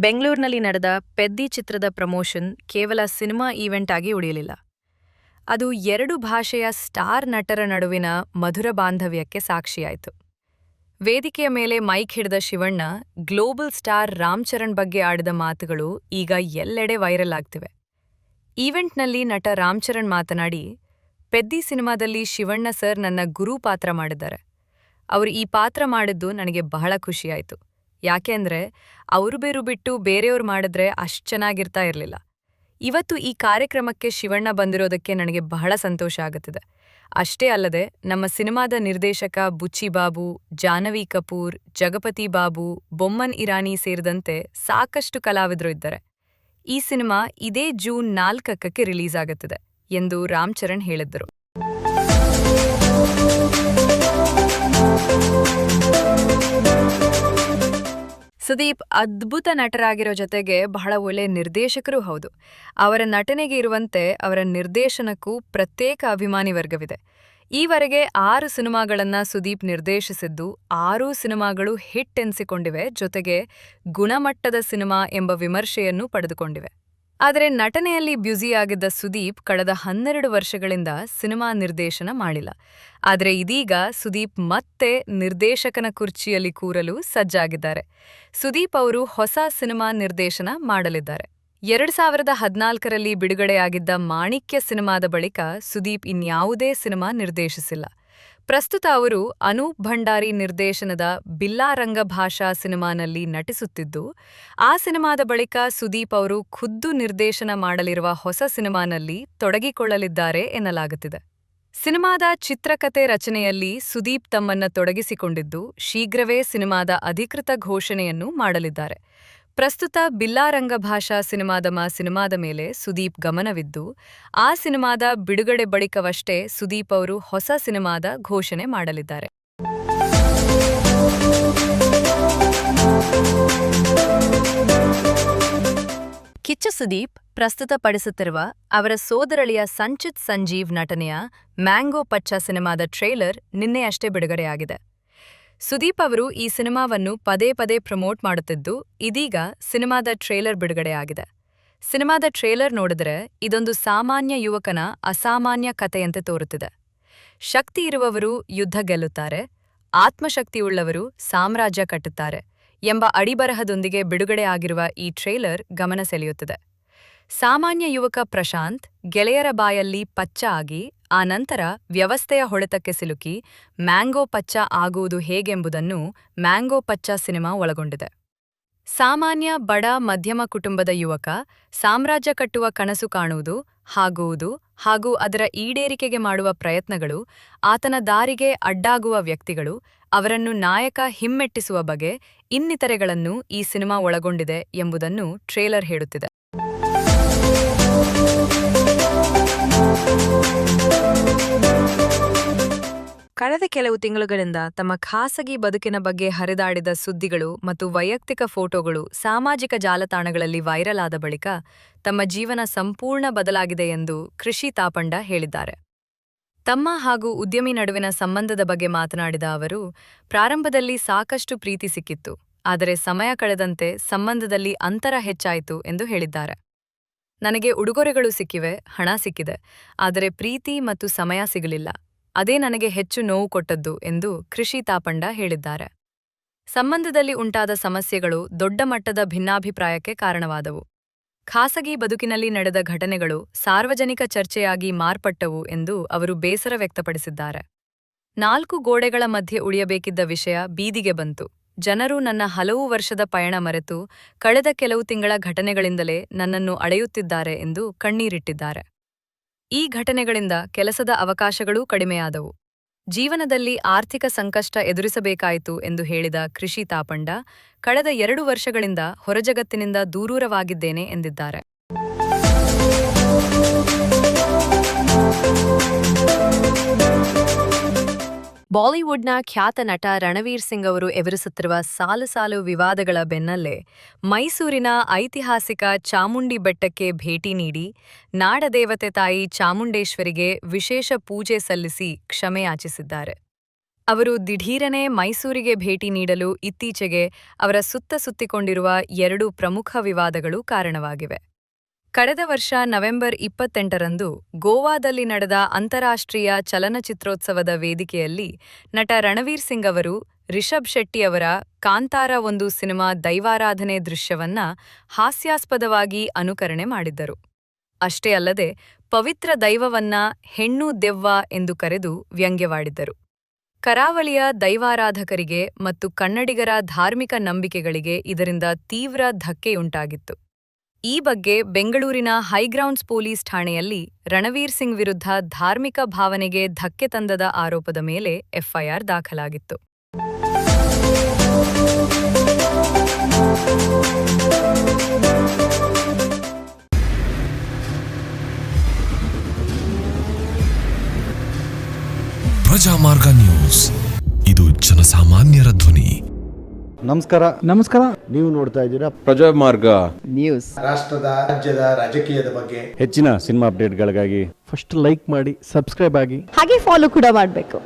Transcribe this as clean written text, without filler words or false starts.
ಬೆಂಗಳೂರಿನಲ್ಲಿ ನಡೆದ ಪೆದ್ದಿ ಚಿತ್ರದ ಪ್ರಮೋಷನ್ ಕೇವಲ ಸಿನಿಮಾ ಈವೆಂಟ್ ಆಗಿ ಉಳಿಯಲಿಲ್ಲ. ಅದು 2 ಭಾಷೆಯ ಸ್ಟಾರ್ ನಟರ ನಡುವಿನ ಮಧುರ ಬಾಂಧವ್ಯಕ್ಕೆ ಸಾಕ್ಷಿಯಾಯಿತು. ವೇದಿಕೆಯ ಮೇಲೆ ಮೈಕ್ ಹಿಡಿದ ಶಿವಣ್ಣ, ಗ್ಲೋಬಲ್ ಸ್ಟಾರ್ ರಾಮ್ ಚರಣ್ ಬಗ್ಗೆ ಆಡಿದ ಮಾತುಗಳು ಈಗ ಎಲ್ಲೆಡೆ ವೈರಲ್ ಆಗ್ತಿವೆ. ಈವೆಂಟ್ನಲ್ಲಿ ನಟ ರಾಮ್ ಚರಣ್ ಮಾತನಾಡಿ, ಪೆದ್ದಿ ಸಿನಿಮಾದಲ್ಲಿ ಶಿವಣ್ಣ ಸರ್ ನನ್ನ ಗುರು ಪಾತ್ರ ಮಾಡಿದ್ದಾರೆ. ಅವರು ಈ ಪಾತ್ರ ಮಾಡಿದ್ದು ನನಗೆ ಬಹಳ ಖುಷಿಯಾಯಿತು. ಯಾಕೆಂದ್ರೆ ಅವರು ಬಿಟ್ಟು ಬೇರೆಯವ್ರು ಮಾಡಿದ್ರೆ ಅಷ್ಟು ಚೆನ್ನಾಗಿರ್ತಾ ಇರಲಿಲ್ಲ. ಇವತ್ತು ಈ ಕಾರ್ಯಕ್ರಮಕ್ಕೆ ಶಿವಣ್ಣ ಬಂದಿರೋದಕ್ಕೆ ನನಗೆ ಬಹಳ ಸಂತೋಷ ಆಗುತ್ತಿದೆ. ಅಷ್ಟೇ ಅಲ್ಲದೆ ನಮ್ಮ ಸಿನಿಮಾದ ನಿರ್ದೇಶಕ ಬುಚ್ಚಿ ಬಾಬು, ಜಾಹ್ನವಿ ಕಪೂರ್, ಜಗಪತಿ ಬಾಬು, ಬೊಮ್ಮನ್ ಇರಾನಿ ಸೇರಿದಂತೆ ಸಾಕಷ್ಟು ಕಲಾವಿದರು ಇದ್ದಾರೆ. ಈ ಸಿನಿಮಾ ಇದೇ ಜೂನ್ 4ಕ್ಕೆ ರಿಲೀಸ್ ಆಗುತ್ತಿದೆ ಎಂದು ರಾಮ್ ಚರಣ್ ಹೇಳಿದ್ದರು. ಸುದೀಪ್ ಅದ್ಭುತ ನಟರಾಗಿರೋ ಜೊತೆಗೆ ಬಹಳ ಒಳ್ಳೆ ನಿರ್ದೇಶಕರೂ ಹೌದು. ಅವರ ನಟನೆಗೆ ಇರುವಂತೆ ಅವರ ನಿರ್ದೇಶನಕ್ಕೂ ಪ್ರತ್ಯೇಕ ಅಭಿಮಾನಿ ವರ್ಗವಿದೆ. ಈವರೆಗೆ 6 ಸಿನಿಮಾಗಳನ್ನ ಸುದೀಪ್ ನಿರ್ದೇಶಿಸಿದ್ದು, 6 ಸಿನಿಮಾಗಳು ಹಿಟ್ ಎನಿಸಿಕೊಂಡಿವೆ, ಜೊತೆಗೆ ಗುಣಮಟ್ಟದ ಸಿನಿಮಾ ಎಂಬ ವಿಮರ್ಶೆಯನ್ನು ಪಡೆದುಕೊಂಡಿವೆ. ಆದರೆ ನಟನೆಯಲ್ಲಿ ಬ್ಯುಸಿಯಾಗಿದ್ದ ಸುದೀಪ್ ಕಳೆದ 12 ವರ್ಷಗಳಿಂದ ಸಿನಿಮಾ ನಿರ್ದೇಶನ ಮಾಡಿಲ್ಲ. ಆದರೆ ಇದೀಗ ಸುದೀಪ್ ಮತ್ತೆ ನಿರ್ದೇಶಕನ ಕುರ್ಚಿಯಲ್ಲಿ ಕೂರಲು ಸಜ್ಜಾಗಿದ್ದಾರೆ. ಸುದೀಪ್ ಅವರು ಹೊಸ ಸಿನಿಮಾ ನಿರ್ದೇಶನ ಮಾಡಲಿದ್ದಾರೆ. 2014ರಲ್ಲಿ ಬಿಡುಗಡೆಯಾಗಿದ್ದ ಮಾಣಿಕ್ಯ ಸಿನಿಮಾದ ಬಳಿಕ ಸುದೀಪ್ ಇನ್ಯಾವುದೇ ಸಿನಿಮಾ ನಿರ್ದೇಶಿಸಿಲ್ಲ. ಪ್ರಸ್ತುತ ಅವರು ಅನೂಪ್ ಭಂಡಾರಿ ನಿರ್ದೇಶನದ ಬಿಲ್ಲಾರಂಗ ಭಾಷಾ ಸಿನಿಮಾನಲ್ಲಿ ನಟಿಸುತ್ತಿದ್ದು, ಆ ಸಿನಿಮಾದ ಬಳಿಕ ಸುದೀಪ್ ಅವರು ಖುದ್ದು ನಿರ್ದೇಶನ ಮಾಡಲಿರುವ ಹೊಸ ಸಿನಿಮಾನಲ್ಲಿ ತೊಡಗಿಕೊಳ್ಳಲಿದ್ದಾರೆ ಎನ್ನಲಾಗುತ್ತಿದೆ. ಸಿನಿಮಾದ ಚಿತ್ರಕಥೆ ರಚನೆಯಲ್ಲಿ ಸುದೀಪ್ ತಮ್ಮನ್ನ ತೊಡಗಿಸಿಕೊಂಡಿದ್ದು, ಶೀಘ್ರವೇ ಸಿನಿಮಾದ ಅಧಿಕೃತ ಘೋಷಣೆಯನ್ನು ಮಾಡಲಿದ್ದಾರೆ. ಪ್ರಸ್ತುತ ಬಿಲ್ಲಾರಂಗ ಭಾಷಾ ಸಿನಿಮಾದ ಮೇಲೆ ಸುದೀಪ್ ಗಮನವಿದ್ದು, ಆ ಸಿನಿಮಾದ ಬಿಡುಗಡೆ ಬಳಿಕವಷ್ಟೇ ಸುದೀಪ್ ಅವರು ಹೊಸ ಸಿನಿಮಾದ ಘೋಷಣೆ ಮಾಡಲಿದ್ದಾರೆ. ಕಿಚ್ಚ ಸುದೀಪ್ ಪ್ರಸ್ತುತಪಡಿಸುತ್ತಿರುವ ಅವರ ಸೋದರಳಿಯ ಸಂಚಿತ್ ಸಂಜೀವ್ ನಟನೆಯ ಮ್ಯಾಂಗೋ ಪಚ್ಚ ಸಿನಿಮಾದ ಟ್ರೇಲರ್ ನಿನ್ನೆಯಷ್ಟೇ ಬಿಡುಗಡೆಯಾಗಿದೆ. ಸುದೀಪ್ ಅವರು ಈ ಸಿನಿಮಾವನ್ನು ಪದೇ ಪ್ರಮೋಟ್ ಮಾಡುತ್ತಿದ್ದು, ಇದೀಗ ಸಿನಿಮಾದ ಟ್ರೇಲರ್ ಬಿಡುಗಡೆಯಾಗಿದೆ. ಸಿನಿಮಾದ ಟ್ರೇಲರ್ ನೋಡಿದರೆ ಇದೊಂದು ಸಾಮಾನ್ಯ ಯುವಕನ ಅಸಾಮಾನ್ಯ ಕಥೆಯಂತೆ ತೋರುತ್ತಿದೆ. ಶಕ್ತಿ ಇರುವವರು ಯುದ್ಧ ಗೆಲ್ಲುತ್ತಾರೆ, ಆತ್ಮಶಕ್ತಿಯುಳ್ಳವರು ಸಾಮ್ರಾಜ್ಯ ಕಟ್ಟುತ್ತಾರೆ ಎಂಬ ಅಡಿಬರಹದೊಂದಿಗೆ ಬಿಡುಗಡೆಯಾಗಿರುವ ಈ ಟ್ರೇಲರ್ ಗಮನ ಸೆಳೆಯುತ್ತಿದೆ. ಸಾಮಾನ್ಯ ಯುವಕ ಪ್ರಶಾಂತ್ ಗೆಳೆಯರ ಬಾಯಲ್ಲಿ ಪಚ್ಚ ಆಗಿ, ಆ ನಂತರ ವ್ಯವಸ್ಥೆಯ ಹೊಡೆತಕ್ಕೆ ಸಿಲುಕಿ ಮ್ಯಾಂಗೋ ಪಚ್ಚ ಆಗುವುದು ಹೇಗೆಂಬುದನ್ನು ಮ್ಯಾಂಗೋ ಪಚ್ಚ ಸಿನಿಮಾ ಒಳಗೊಂಡಿದೆ. ಸಾಮಾನ್ಯ ಬಡ ಮಧ್ಯಮ ಕುಟುಂಬದ ಯುವಕ ಸಾಮ್ರಾಜ್ಯ ಕಟ್ಟುವ ಕನಸು ಕಾಣುವುದು, ಹಾಗೂ ಅದರ ಈಡೇರಿಕೆಗೆ ಮಾಡುವ ಪ್ರಯತ್ನಗಳು, ಆತನ ದಾರಿಗೆ ಅಡ್ಡಾಗುವ ವ್ಯಕ್ತಿಗಳು, ಅವರನ್ನು ನಾಯಕ ಹಿಮ್ಮೆಟ್ಟಿಸುವ ಬಗೆ ಇನ್ನಿತರೆಗಳನ್ನು ಈ ಸಿನಿಮಾ ಒಳಗೊಂಡಿದೆ ಎಂಬುದನ್ನು ಟ್ರೇಲರ್ ಹೇಳುತ್ತಿದೆ. ಕಳೆದ ಕೆಲವು ತಿಂಗಳುಗಳಿಂದ ತಮ್ಮ ಖಾಸಗಿ ಬದುಕಿನ ಬಗ್ಗೆ ಹರಿದಾಡಿದ ಸುದ್ದಿಗಳು ಮತ್ತು ವೈಯಕ್ತಿಕ ಫೋಟೋಗಳು ಸಾಮಾಜಿಕ ಜಾಲತಾಣಗಳಲ್ಲಿ ವೈರಲ್ ಆದ ಬಳಿಕ ತಮ್ಮ ಜೀವನ ಸಂಪೂರ್ಣ ಬದಲಾಗಿದೆ ಎಂದು ಕೃಷಿ ತಾಪಂಡ ಹೇಳಿದ್ದಾರೆ. ತಮ್ಮ ಹಾಗೂ ಉದ್ಯಮಿ ನಡುವಿನ ಸಂಬಂಧದ ಬಗ್ಗೆ ಮಾತನಾಡಿದ ಅವರು, ಪ್ರಾರಂಭದಲ್ಲಿ ಸಾಕಷ್ಟು ಪ್ರೀತಿ ಸಿಕ್ಕಿತ್ತು, ಆದರೆ ಸಮಯ ಕಳೆದಂತೆ ಸಂಬಂಧದಲ್ಲಿ ಅಂತರ ಹೆಚ್ಚಾಯಿತು ಎಂದು ಹೇಳಿದ್ದಾರೆ. ನನಗೆ ಉಡುಗೊರೆಗಳು ಸಿಕ್ಕಿವೆ, ಹಣ ಸಿಕ್ಕಿದೆ, ಆದರೆ ಪ್ರೀತಿ ಮತ್ತು ಸಮಯ ಸಿಗಲಿಲ್ಲ. ಅದೇ ನನಗೆ ಹೆಚ್ಚು ನೋವು ಕೊಟ್ಟದ್ದು ಎಂದು ಕೃಷಿ ತಾಪಂಡ ಹೇಳಿದ್ದಾರೆ. ಸಂಬಂಧದಲ್ಲಿ ಉಂಟಾದ ಸಮಸ್ಯೆಗಳು ದೊಡ್ಡ ಮಟ್ಟದ ಭಿನ್ನಾಭಿಪ್ರಾಯಕ್ಕೆ ಕಾರಣವಾದವು. ಖಾಸಗಿ ಬದುಕಿನಲ್ಲಿ ನಡೆದ ಘಟನೆಗಳು ಸಾರ್ವಜನಿಕ ಚರ್ಚೆಯಾಗಿ ಮಾರ್ಪಟ್ಟವು ಎಂದು ಅವರು ಬೇಸರ ವ್ಯಕ್ತಪಡಿಸಿದ್ದಾರೆ. 4 ಗೋಡೆಗಳ ಮಧ್ಯೆ ಉಳಿಯಬೇಕಿದ್ದ ವಿಷಯ ಬೀದಿಗೆ ಬಂತು. ಜನರು ನನ್ನ ಹಲವು ವರ್ಷದ ಪಯಣ ಮರೆತು ಕಳೆದ ಕೆಲವು ತಿಂಗಳ ಘಟನೆಗಳಿಂದಲೇ ನನ್ನನ್ನು ಅಳೆಯುತ್ತಿದ್ದಾರೆ ಎಂದು ಕಣ್ಣೀರಿಟ್ಟಿದ್ದಾರೆ. ಈ ಘಟನೆಗಳಿಂದ ಕೆಲಸದ ಅವಕಾಶಗಳೂ ಕಡಿಮೆಯಾದವು. ಜೀವನದಲ್ಲಿ ಆರ್ಥಿಕ ಸಂಕಷ್ಟ ಎದುರಿಸಬೇಕಾಯಿತು ಎಂದು ಹೇಳಿದ ಕೃಷಿ ತಾಪಂಡ, ಕಳೆದ 2 ವರ್ಷಗಳಿಂದ ಹೊರಜಗತ್ತಿನಿಂದ ದೂರವಾಗಿದ್ದೇನೆ ಎಂದಿದ್ದಾರೆ. ಬಾಲಿವುಡ್ನ ಖ್ಯಾತ ನಟ ರಣವೀರ್ ಸಿಂಗ್ ಅವರು ಎದುರಿಸುತ್ತಿರುವ ಸಾಲು ವಿವಾದಗಳ ಬೆನ್ನಲ್ಲೇ ಮೈಸೂರಿನ ಐತಿಹಾಸಿಕ ಚಾಮುಂಡಿ ಬೆಟ್ಟಕ್ಕೆ ಭೇಟಿ ನೀಡಿ ನಾಡದೇವತೆ ತಾಯಿ ಚಾಮುಂಡೇಶ್ವರಿಗೆ ವಿಶೇಷ ಪೂಜೆ ಸಲ್ಲಿಸಿ ಕ್ಷಮೆ ಯಾಚಿಸಿದ್ದಾರೆ. ಅವರು ದಿಢೀರನೆ ಮೈಸೂರಿಗೆ ಭೇಟಿ ನೀಡಲು ಇತ್ತೀಚೆಗೆ ಅವರ ಸುತ್ತಿಕೊಂಡಿರುವ 2 ಪ್ರಮುಖ ವಿವಾದಗಳು ಕಾರಣವಾಗಿವೆ. ಕಳೆದ ವರ್ಷ ನವೆಂಬರ್ 28ರಂದು ಗೋವಾದಲ್ಲಿ ನಡೆದ ಅಂತಾರಾಷ್ಟ್ರೀಯ ಚಲನಚಿತ್ರೋತ್ಸವದ ವೇದಿಕೆಯಲ್ಲಿ ನಟ ರಣವೀರ್ ಸಿಂಗ್ ಅವರು ರಿಷಬ್ ಶೆಟ್ಟಿ ಅವರ ಕಾಂತಾರ ಒಂದು ಸಿನಿಮಾ ದೈವಾರಾಧನೆ ದೃಶ್ಯವನ್ನ ಹಾಸ್ಯಾಸ್ಪದವಾಗಿ ಅನುಕರಣೆ ಮಾಡಿದ್ದರು. ಅಷ್ಟೇ ಅಲ್ಲದೆ ಪವಿತ್ರ ದೈವವನ್ನ ಹೆಣ್ಣು ದೆವ್ವ ಎಂದು ಕರೆದು ವ್ಯಂಗ್ಯವಾಡಿದ್ದರು. ಕರಾವಳಿಯ ದೈವಾರಾಧಕರಿಗೆ ಮತ್ತು ಕನ್ನಡಿಗರ ಧಾರ್ಮಿಕ ನಂಬಿಕೆಗಳಿಗೆ ಇದರಿಂದ ತೀವ್ರ ಧಕ್ಕೆಯುಂಟಾಗಿತ್ತು. ಈ ಬಗ್ಗೆ ಬೆಂಗಳೂರಿನ ಹೈಗ್ರೌಂಡ್ಸ್ ಪೊಲೀಸ್ ಠಾಣೆಯಲ್ಲಿ ರಣವೀರ್ ಸಿಂಗ್ ವಿರುದ್ಧ ಧಾರ್ಮಿಕ ಭಾವನೆಗೆ ಧಕ್ಕೆ ತಂದದ ಆರೋಪದ ಮೇಲೆ ಎಫ್ಐಆರ್ ದಾಖಲಾಗಿತ್ತು. ಪ್ರಜಾಮಾರ್ಗ ನ್ಯೂಸ್, ಇದು ಜನಸಾಮಾನ್ಯರ ಧ್ವನಿ. ನಮಸ್ಕಾರ. ನೀವು ನೋಡ್ತಾ ಇದ್ದೀರಾ ಪ್ರಜಾಮಾರ್ಗ ನ್ಯೂಸ್. ರಾಷ್ಟ್ರದ ರಾಜ್ಯದ ರಾಜಕೀಯದ ಬಗ್ಗೆ ಹೆಚ್ಚಿನ ಸಿನಿಮಾ ಅಪ್ಡೇಟ್ಗಳಿಗಾಗಿ ಫಸ್ಟ್ ಲೈಕ್ ಮಾಡಿ, ಸಬ್ಸ್ಕ್ರೈಬ್ ಆಗಿ, ಹಾಗೆ ಫಾಲೋ ಕೂಡ ಮಾಡಬೇಕು.